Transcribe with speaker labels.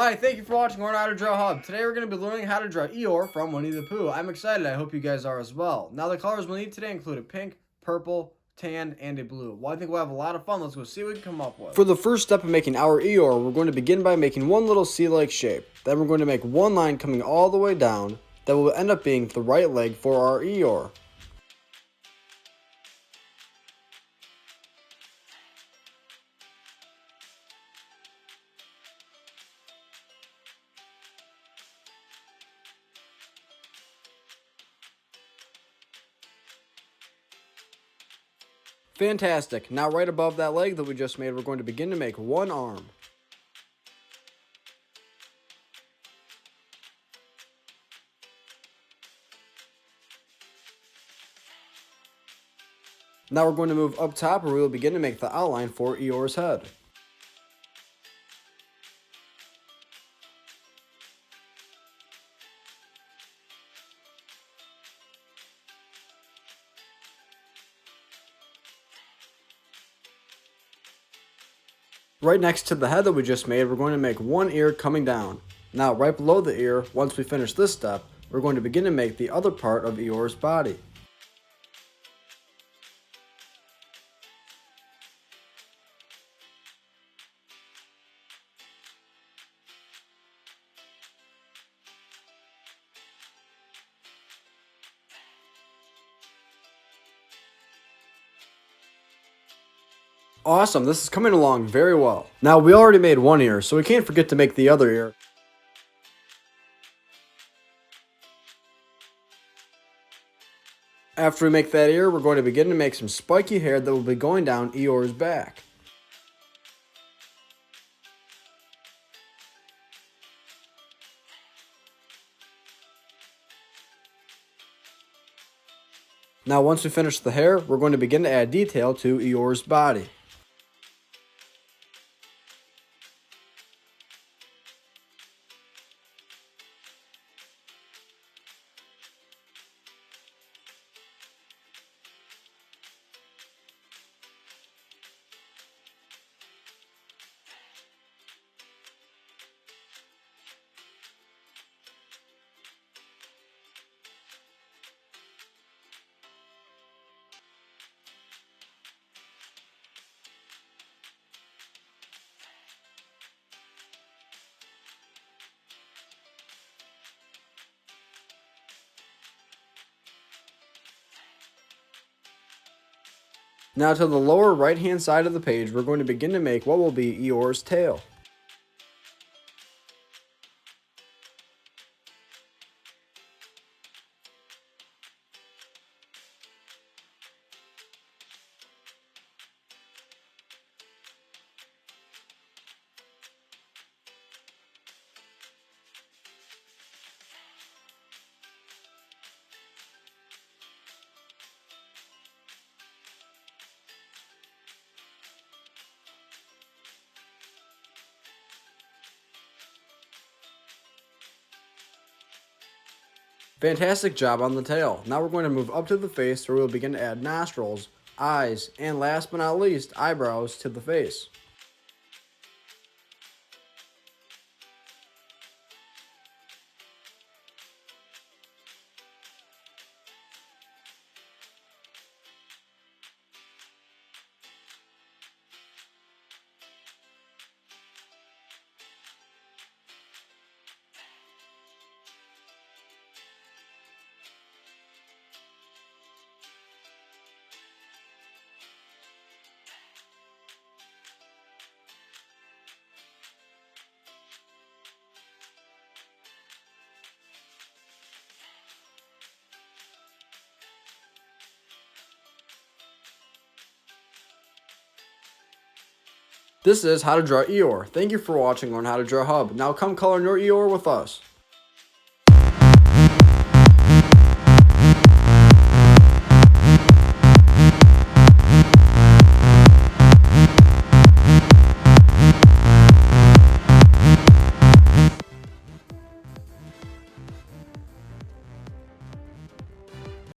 Speaker 1: Hi, thank you for watching Learn How to Draw Hub. Today we're going to be learning how to draw Eeyore from Winnie the Pooh. I'm excited, I hope you guys are as well. Now the colors we'll need today include a pink, purple, tan, and a blue. Well, I think we'll have a lot of fun. Let's go see what we can come up with. For the first step of making our Eeyore, we're going to begin by making one little sea-like shape. Then we're going to make one line coming all the way down that will end up being the right leg for our Eeyore. Fantastic. Now right above that leg that we just made, we're going to begin to make one arm. Now we're going to move up top where we will begin to make the outline for Eeyore's head. Right next to the head that we just made, we're going to make one ear coming down. Now right below the ear, once we finish this step, we're going to begin to make the other part of Eeyore's body. Awesome, this is coming along very well. Now we already made one ear, so we can't forget to make the other ear. After we make that ear, we're going to begin to make some spiky hair that will be going down Eeyore's back. Now once we finish the hair, we're going to begin to add detail to Eeyore's body. Now to the lower right hand side of the page, we're going to begin to make what will be Eeyore's tail. Fantastic job on the tail. Now we're going to move up to the face where we'll begin to add nostrils, eyes, and last but not least, eyebrows to the face. This is How to Draw Eeyore. Thank you for watching Learn How to Draw Hub. Now come color your Eeyore with us.